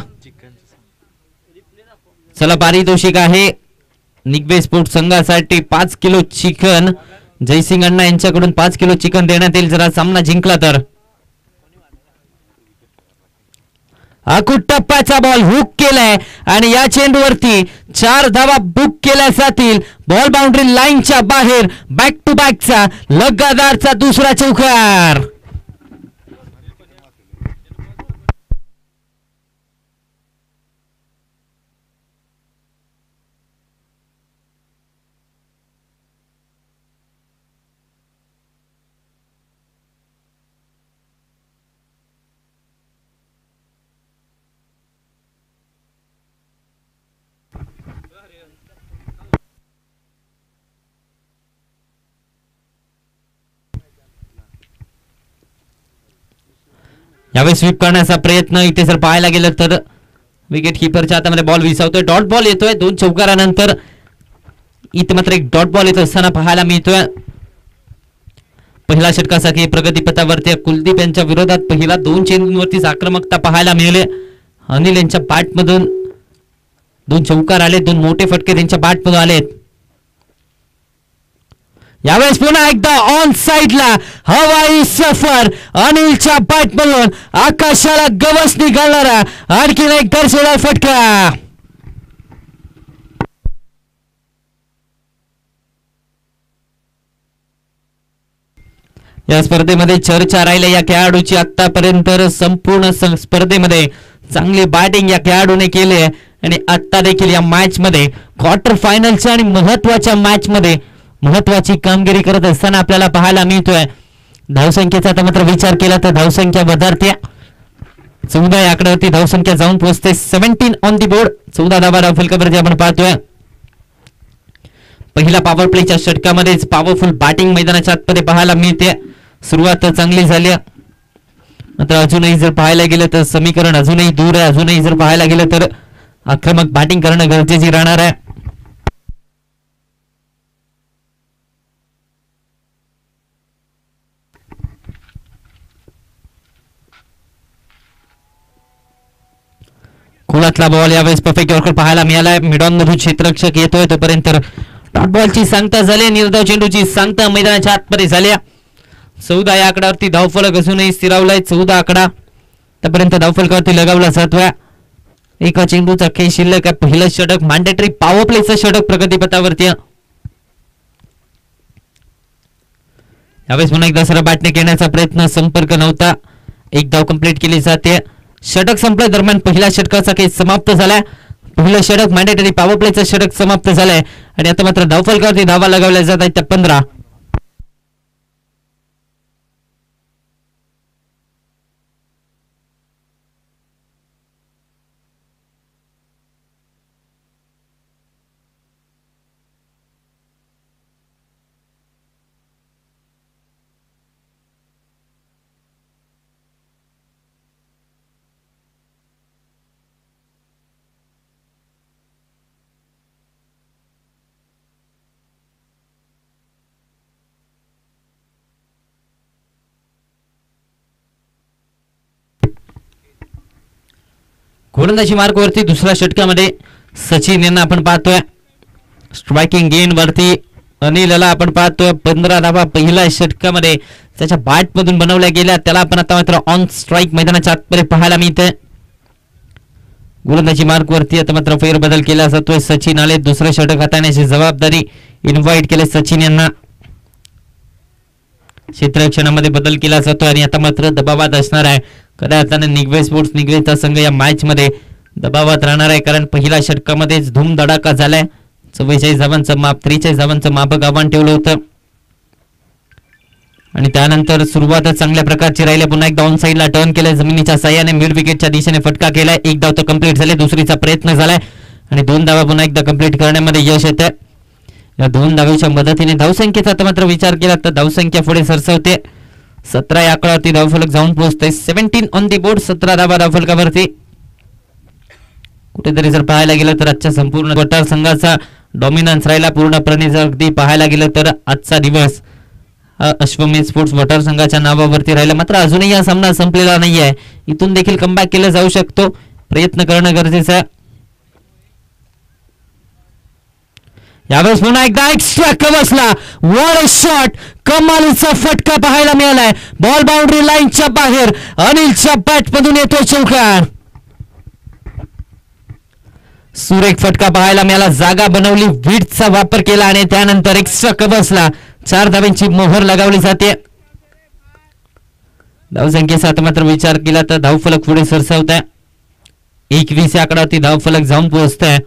Speaker 2: चला पारितोषिक आहे निगवे स्पोर्ट संघासाठी 5 किलो चिकन. जयसिंग अण्णा यांच्याकडून 5 किलो चिकन देण्यात येईल जर हा सामना जिंकला तर. टप्प्याचा बॉल हुक केलाय आणि या चेंडूवरती 4 धावा बुक केल्या जातील. बॉल बाउंड्री लाईनच्या बाहेर. बॅक टू बॅकचा लगातारचा दुसरा चौकार. यावेळी स्वीप करण्याचा प्रयत्न इथे जर पाहायला गेलं तर विकेट किपरच्या हातामध्ये बॉल विसावतोय. डॉट बॉल येतोय 2 चौकारानंतर. इथे मात्र एक डॉट बॉल येतो असताना पाहायला मिळतोय. पहिला षटकासाठी प्रगतीपथावरती कुलदीप यांच्या विरोधात पहिला 2 चेंडूंवरतीच आक्रमकता पाहायला मिळाली. अनिल यांच्या बॅटमधून 2 चौकार आले. 2 मोठे फटके त्यांच्या बॅटमधून आलेत. यावेळेस पुन्हा एकदा ऑन साइडला हवाई सफर. अनिलच्या बॅटमधून आकाशाला गवसणी घालणारा आणखीन एक दर्शवणार फटका. या स्पर्धेमध्ये चर्चा राहिल्या या खेळाडूची. आतापर्यंत संपूर्ण स्पर्धेमध्ये चांगली बॅटिंग या खेळाडूने केली आहे आणि आता देखील या मॅच मध्ये क्वार्टर फायनलच्या आणि महत्वाच्या मॅच मध्ये महत्वाची कामगिरी करत असताना आपल्याला पाहायला मिळतोय. धावसंख्येचा आता मात्र विचार केला तर धावसंख्या वधारते. 14 या आकड्यावरती धावसंख्या जाऊन पोहोचते. 17 ऑन दी बोर्ड. 14 धावा फलकावरती आपण पाहतोय. पहिला पॉवर प्लेच्या षटकामध्येच पॉवरफुल बॅटिंग मैदानाच्या आतमध्ये पाहायला मिळते. सुरुवात चांगली झाली मात्र अजूनही जर पाहायला गेलं तर समीकरण अजूनही दूर आहे. अजूनही जर पाहायला गेलं तर आक्रमक बॅटिंग करणं गरजेची राहणार आहे. खोलातला बॉल यावेळेस परफेक्ट यॉर्कर पाहायला मिळालाय. मिडॉन मधून क्षेत्ररक्षक येतोय तोपर्यंत डॉट बॉलची सांगता झाली. निर्धाव चेंडूची सांगता मैदानाच्या आतमध्ये झाली. 14 या आकड्यावरती धावफलक अजूनही स्थिरावलाय. 14 आकडा आतापर्यंत धावफलकावरती लगावला जातोय. एका चेंडूचा खेळ शिल्लक आहे. पहिलं षटक मॅन्डेटरी पॉवर प्लेचं षटक प्रगतीपथावरती. यावेळेस पुन्हा एकदा सरळ बॅटने घेण्याचा प्रयत्न. संपर्क नव्हता. एक धाव कंप्लीट केली जाते. षटक संपल्या दरम्यान पहिल्या षटकाचा खेळ समाप्त झालाय. पहिलं षटक मॅन्डेटरी पॉवर प्लेचं षटक समाप्त झालंय आणि आता मात्र धावफलकावरती धावा लगावल्या जात आहेत त्या 15. गोलंदाजी मार्कवरती दुसऱ्या षटकामध्ये सचिन यांना आपण पाहतोय. स्ट्रायकिंग गेन वरती अनिलला आपण पाहतोय. 15 धावा पहिल्या षटकामध्ये त्याच्या बॅट मधून बनवल्या गेल्या. त्याला आपण आता मात्र ऑन स्ट्राईक मैदानाच्या आतमध्ये पाहायला मिळते. गोलंदाजी मार्कवरती आता मात्र फेरबदल केला जातोय. सचिन आले. दुसरे षटक हाताळण्याची जबाबदारी इन्व्हाइट केले सचिन यांना. क्षेत्ररक्षणामध्ये बदल केला जातोय आणि आता मात्र दबावात असणार आहे. खऱ्या अर्थाने निगवे स्पोर्ट्स निगवेचा संघ या मॅच मध्ये दबावात राहणार आहे कारण पहिल्या षटकामध्येच धूमधडाका झालाय. 44 धावांचं माप 43 धावांचं मापक आव्हान ठेवलं होतं आणि त्यानंतर सुरुवातच चांगल्या प्रकारची राहिली. पुन्हा एकदा ऑन साइडला टर्न केलंय. जमिनीच्या साह्याने मिड विकेटच्या दिशेने फटका केलाय. एक धाव तर कंप्लीट झाले. दुसरीचा प्रयत्न झालाय आणि 2 धावा पुन्हा एकदा कंप्लीट करण्यामध्ये यश येतं. या 2 धावेच्या मदतीने धावसंख्येचा आता मात्र विचार केला तर धावसंख्या पुढे सरसवते. 17 या आकड्यावरती धावफलक जाऊन पोहोचते. 17 ऑन दी बोर्ड. 17 धावा धावफलकावरती. कुठेतरी जर पाहायला गेलं तर आजच्या संपूर्ण मतदार संघाचा डॉमिनन्स राहिला पूर्णपणे. जर अगदी पाहायला गेलं तर आजचा दिवस अश्वमेध स्पोर्ट्स वॉटर संघाच्या नावावरती राहिला. मात्र अजूनही हा सामना संपलेला नाही आहे. इथून देखील कमबॅक केला जाऊ शकतो. प्रयत्न करणं गरजेचं आहे. यावेळेस पुन्हा एकदा एक्स्ट्रा कवचला. What a shot. कमालीचा फटका पाहायला मिळालाय. बॉल बाउंड्री लाईनच्या बाहेर. अनिलच्या बॅट मधून येतो चौकार. सुरेख फटका पाहायला मिळाला. जागा बनवली. विडचा वापर केला आणि त्यानंतर एक्स्ट्रा कवचला 4 धावांची मोहर लगावली जाते. धावसंख्येचा आता मात्र विचार केला तर धावफलक पुढे सरसावत आहे. 21 या आकड्यावरती धावफलक जाऊन पोहोचत आहे.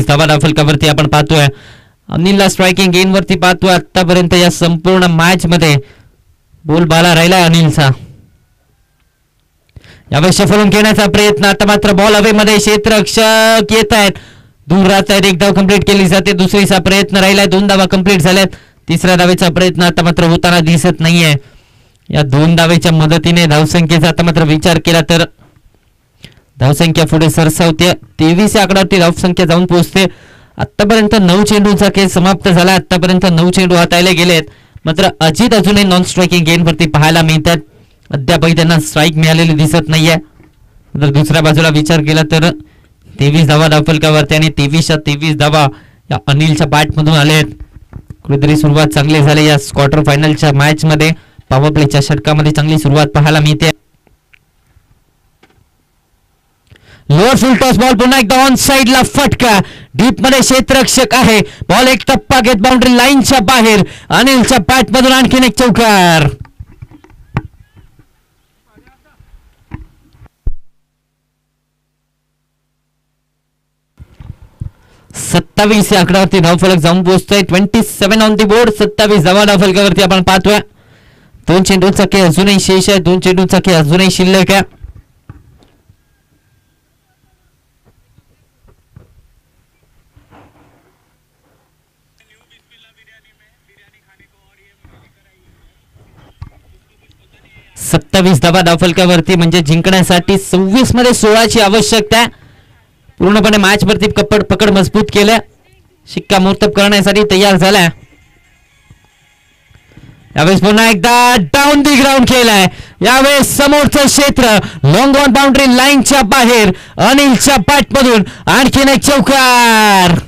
Speaker 2: धावा धावफलकावरती आपण पाहतोय. अनिलला स्ट्रायकिंग गेन वरती पाहतोय. आतापर्यंत या संपूर्ण मॅच मध्ये बोलबाला राहिला अनिलचा. यावेळेस सफलून घेण्याचा प्रयत्न. आता मात्र बॉल हवे मध्ये. क्षेत्ररक्षक येत आहेत. दूर राहत आहेत. 1 धाव कंप्लीट केली जाते. दुसरीचा प्रयत्न राहिलाय. 2 धावा कंप्लीट झाल्यात. तिसऱ्या धावेचा प्रयत्न आता मात्र होताना दिसत नाहीये. या 2 धावेच्या मदतीने धावसंख्येचा आता मात्र विचार केला तर धावसंख्या पुढे सरसावते. 23 या आकड्यावरती धावसंख्या जाऊन पोहोचते. आतापर्यंत 9 चेंडूचा खेळ समाप्त झाला. आतापर्यंत 9 चेंडू हाताळले गेलेत. मात्र अजित अजूनही नॉन स्ट्रायकिंग गेन वरती पाहायला मिळतात. अद्यापही त्यांना स्ट्राईक मिळालेली दिसत नाहीये. जर दुसऱ्या बाजूला विचार केला तर 23 धावा धावफलकावरती आणि 23 धावा या अनिलच्या बॅट मधून आलेत. कुठेतरी सुरुवात चांगली झाली या क्वार्टर फायनलच्या मॅच मध्ये. पॉवर प्लेच्या षटकामध्ये चांगली सुरुवात पाहायला मिळते. लोअर फुल टॉस बॉल. पुन्हा एकदा ऑन साइडला फटका. डीप मध्ये क्षेत्ररक्षक आहे. बॉल एक टप्पा घेत बाउंड्री लाईनच्या बाहेर. अनिलच्या बॅट मधून आणखीन एक चौकार. सत्तावीस या आकड्यावरती धावफलक जाऊन पोहोचतोय. 27 ऑन दी बोर्ड. 27 धावा धावफलकावरती आपण पाहतोय. 2 चेंडूचा खेळ अजूनही शेष आहे. 2 चेंडूचा खेळ अजूनही शिल्लक आहे. सत्तावीस धावा धावफलकावरती म्हणजे जिंकण्यासाठी 26 मध्ये 16ची आवश्यकता आहे. पूर्णपणे मॅच वरती पकड मजबूत केल्या. शिक्कामोर्तब करण्यासाठी तयार झालाय. यावेळेस पुन्हा एकदा डाऊन दी ग्राउंड केलाय. यावेळेस समोरचं क्षेत्र लॉंग ऑन बाउंड्री लाईनच्या बाहेर. अनिलच्या बॅट मधून आणखीन एक चौकार.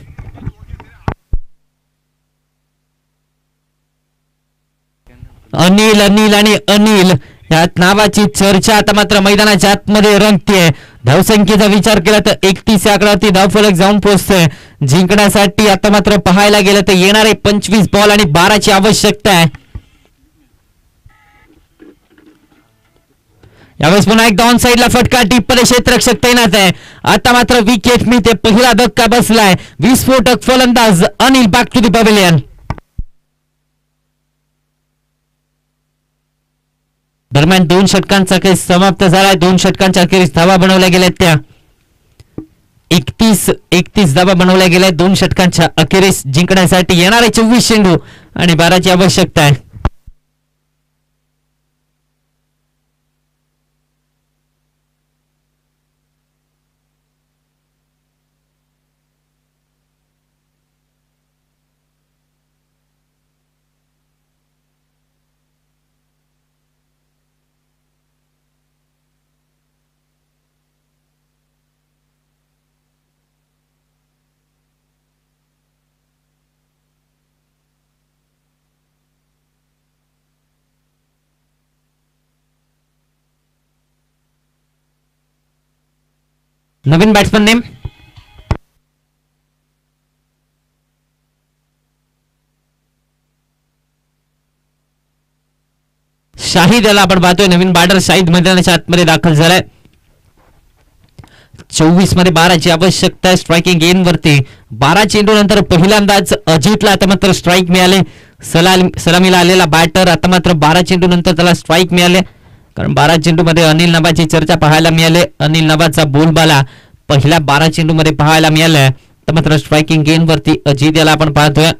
Speaker 2: अनिल अनिल आणि अनिल या नावाची चर्चा आता मात्र मैदानाच्या आतमध्ये रंगते. धावसंख्येचा विचार केला तर 31 या आकड्यावरती धावफलक जाऊन पोहोचतोय. जिंकण्यासाठी आता मात्र पाहायला गेलं तर येणारे 25 बॉल आणि 12ची आवश्यकता आहे. यावेळेस पुन्हा एकदा ऑन साइडला फटका. डीप मध्ये क्षेत्ररक्षक तैनात आहे. आता मात्र विकेट मिळते. पहिला धक्का बसलाय. विस्फोटक फलंदाज Anil back to the pavilion. दरम्यान 2 षटकांचा खेळ समाप्त झालाय. 2 षटकांच्या अखेरीस धावा बनवल्या गेल्या. त्या 31 धावा बनवल्या गेल्या 2 षटकांच्या अखेरीस. जिंकण्यासाठी येणारे 24 चेंडू आणि 12ची आवश्यकता आहे. नवीन बॅट्समन नेम शाहिद याला आपण पाहतोय. नवीन बॅटर शाहिद मैदानाच्या आतमध्ये दाखल झालाय. 24 मध्ये 12ची आवश्यकता आहे. स्ट्रायकिंग गेन वरती 12 चेंडू नंतर पहिल्यांदाच अजितला आता मात्र स्ट्राईक मिळाले. सलामीला आलेला बॅटर आता मात्र 12 चेंडू नंतर त्याला स्ट्राईक मिळाले. कारण 12 चेंडू मध्ये अनिल नवाची चर्चा पाहायला मिळाली. अनिल नवाचा बोलबाला पहिल्या 12 चेंडू मध्ये पाहायला मिळालाय. तर मात्र स्ट्रायकिंग गेन वरती अजित याला आपण पाहतोय.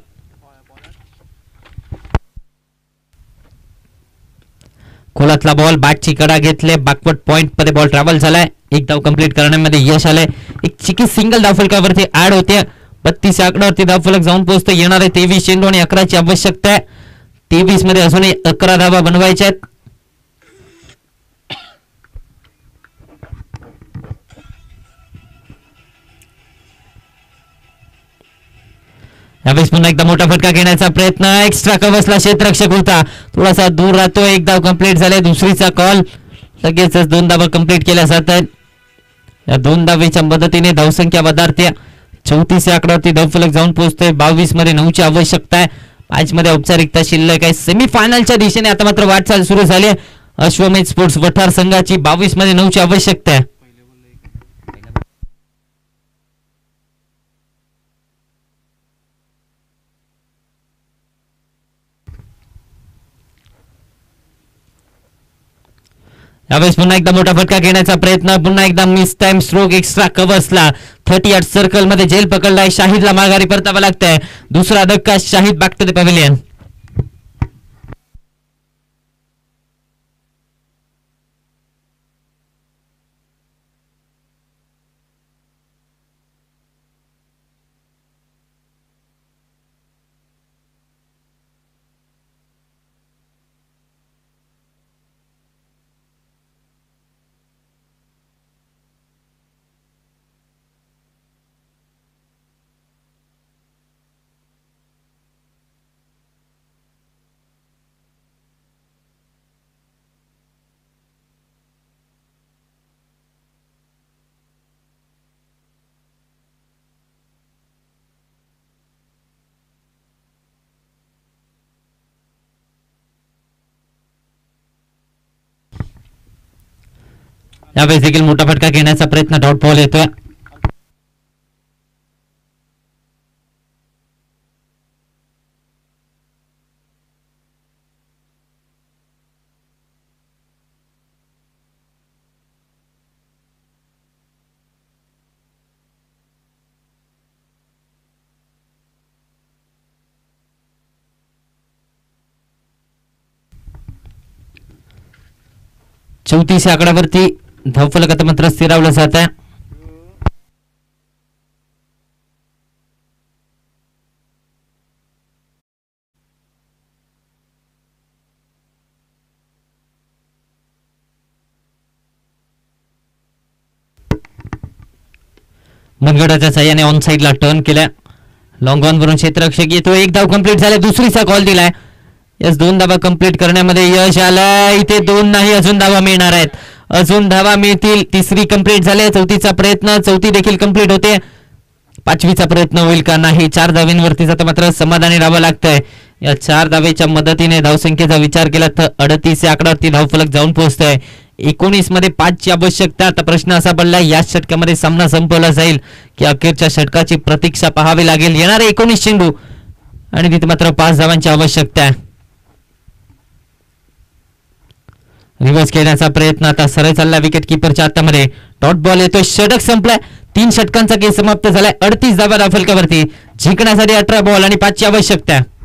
Speaker 2: खोलातला बॉल बॅटची कडा घेतले. बॅकवर्ड पॉइंट मध्ये बॉल ट्रॅव्हल झालाय. एक धाव कंप्लीट करण्यामध्ये यश आलंय. एक चिकी सिंगल धावफलकावरती ऍड होते. 32 आकड्यावरती धावफलक जाऊन पोहोचतो. येणार आहे 23 चेंडू आणि 11ची आवश्यकता आहे. 23 मध्ये अजूनही 11 धावा बनवायच्या आहेत. यावेळेस पुन्हा एकदा मोठा फटका घेण्याचा प्रयत्न. एक्स्ट्रा कव्हर्सला क्षेत्ररक्षक होता, थोडासा दूर राहतो. एक धाव कंप्लीट झाले. दुसरीचा कॉल. लगेच 2 धावा कंप्लीट केल्या जातात. या 2 धावेच्या मदतीने धावसंख्या वधारते. 34 आकड्यावरती धावफलक जाऊन पोहोचतोय. 22 मध्ये 9ची आवश्यकता आहे. 5 मध्ये औपचारिकता शिल्लक आहे. सेमीफायनलच्या दिशेने आता मात्र वाटचाल सुरू झाली. अश्वमेध स्पोर्ट्स वठार संघाची 22 मध्ये 9ची आवश्यकता आहे. यावेळेस पुन्हा एकदा मोठा फटका घेण्याचा प्रयत्न. पुन्हा एकदा मिस टाइम स्ट्रोक. एक्स्ट्रा कव्हर्सला 38 सर्कल मध्ये जेल पकडलाय. शाहिदला माघारी परतावं लागतंय. दुसरा धक्का. Shahid back to the pavilion. यावेळेस देखील मोठा फटका घेण्याचा प्रयत्न. डॉट बॉल येतोय. चौतीस आकड्यावरती धावफलक आता मात्र स्थिरावलं जात आहे. मनगडाच्या साह्याने ऑन साइडला टर्न केल्या. लॉंग ऑन वरून क्षेत्ररक्षक येतो. एक धाव कंप्लीट झाले. दुसरीचा कॉल दिलाय. यस 2 धावा कंप्लीट करण्यामध्ये यश आलं. इथे 2 नाही, अजून धावा मिळणार आहेत. अजून धावा मिळतील. तिसरी कंप्लीट झाले. चौथीचा प्रयत्न. चौथी देखील कंप्लीट होते. 5वीचा प्रयत्न होईल का? नाही. 4 धाव्यांवरती जाता मात्र समाधानी राहावं लागतंय. या 4 धावेच्या मदतीने धावसंख्येचा विचार केला तर 38 आकड्यावरती धावफलक जाऊन पोहोचतोय. 19 मध्ये 5ची आवश्यकता. आता प्रश्न असा पडला, या षटकामध्ये सामना संपवला जाईल की अखेरच्या षटकाची प्रतीक्षा पाहावी लागेल. येणारे 19 चेंडू आणि तिथे मात्र 5 धावांची आवश्यकता आहे. रिव्हर्स खेळण्याचा प्रयत्न. आता सरळ चालला विकेट किपरच्या हातामध्ये. डॉट बॉल येतोय. षटक संपलाय. 3 षटकांचा खेळ समाप्त झालाय. 38 धावा धावफलकावरती. जिंकण्यासाठी 18 बॉल आणि 5ची आवश्यकता आहे.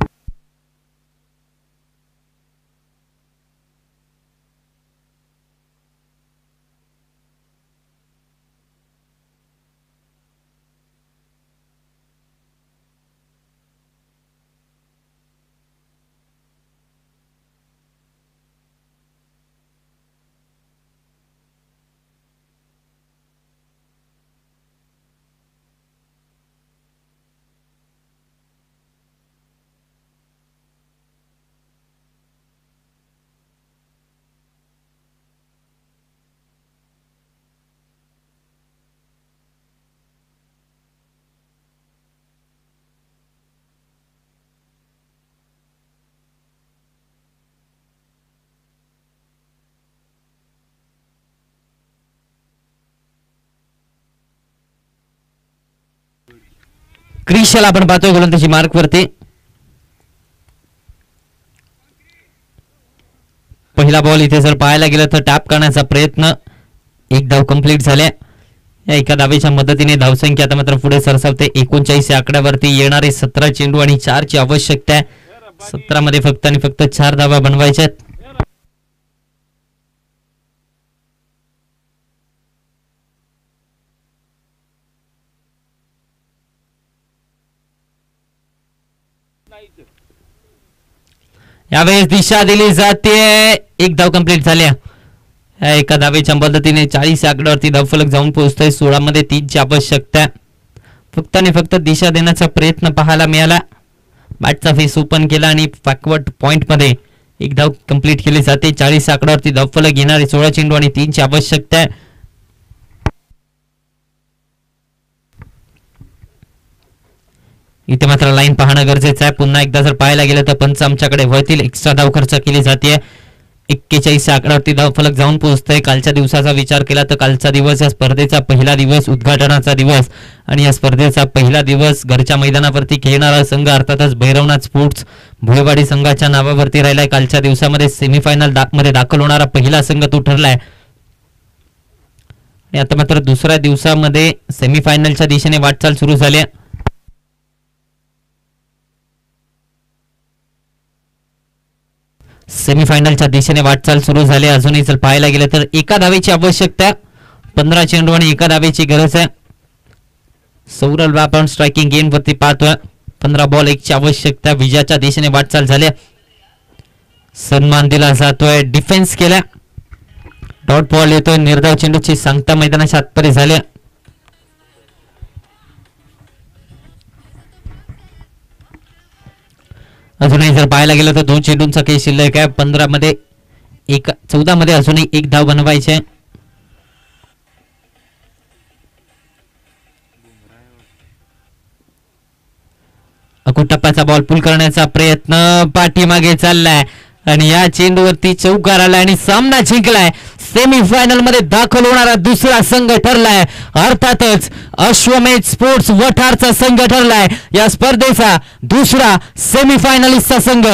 Speaker 2: क्रिशला आपण पाहतोय गोलंदाजी मार्क वरती. पहिला बॉल इथे जर पाहायला गेलं तर टॅप करण्याचा प्रयत्न. 1 धाव कंप्लीट झाले. या एका धावेच्या मदतीने धावसंख्या आता मात्र पुढे सरसावते. 39 आकड्यावरती. येणारे 17 चेंडू आणि 4ची आवश्यकता आहे. 17 मध्ये फक्त आणि फक्त 4 धावा बनवायच्या आहेत. यावेळेस दिशा दिली जाते. एक धाव कंप्लीट झाल्या. एका धावेच्या मदतीने 40 आकड्यावरती धावफलक जाऊन पोहोचतोय. 16 मध्ये 3ची आवश्यकता. फक्त आणि फक्त दिशा देण्याचा प्रयत्न पाहायला मिळाला. बॅटचा फेस ओपन केला आणि बॅकवर्ड पॉइंट मध्ये एक धाव कंप्लीट केली जाते. 40 आकड्यावरती धावफलक घेणारे 16 चेंडू आणि 3ची आवश्यकता. इथे मात्र लाईन पाहणं गरजेचं आहे. पुन्हा एकदा जर पाहायला गेलं तर पंच आमच्याकडे वळतील. एक्स्ट्रा धाव खर्च केली जाते. 41 आकड्यावरती धावफलक जाऊन पोहोचतोय. कालच्या दिवसाचा विचार केला तर कालचा दिवस या स्पर्धेचा पहिला दिवस, उद्घाटनाचा दिवस आणि या स्पर्धेचा पहिला दिवस घरच्या मैदानावरती खेळणारा संघ अर्थातच भैरवनाथ स्पोर्ट्स भुळेवाडी संघाच्या नावावरती राहिलाय. कालच्या दिवसामध्ये सेमीफायनल मध्ये दाखल होणारा पहिला संघ तो ठरलाय. आणि आता मात्र दुसऱ्या दिवसामध्ये सेमीफायनलच्या दिशेने वाटचाल सुरू झाली. सेमीफायनलच्या दिशेने वाटचाल सुरू झाली. अजूनही जर पाहायला गेलं तर एका धावेची आवश्यकता. 15 चेंडू आणि एका धावेची गरज आहे. सौरभ आपण स्ट्रायकिंग गेम वरती पाहतोय. 15 बॉल 1ची आवश्यकता. विजयाच्या दिशेने वाटचाल झाली. सन्मान दिला जातोय. डिफेन्स केला. डॉट बॉल येतोय. निर्धाव चेंडूची सांगता मैदानाच्या आतपर्यंत झाली. अजूनही जर पाहायला गेलं तर 2 चेंडूंचा काही शिल्लक आहे. 15 मध्ये 14 मध्ये अजूनही एक धाव बनवायचे. अकुटप्पाचा बॉल पुल करण्याचा प्रयत्न पाठीमागे चाललाय आणि या चेंडूवरती चौकार आलाय आणि सामना जिंकलाय. सेमीफायनल मध्ये दाखल होणारा दुसरा संघ ठरलाय. अर्थातच अश्वमेध स्पोर्ट्स वठारचा संघ ठरलाय या स्पर्धेचा दुसरा सेमीफायनलिस्टचा संघ.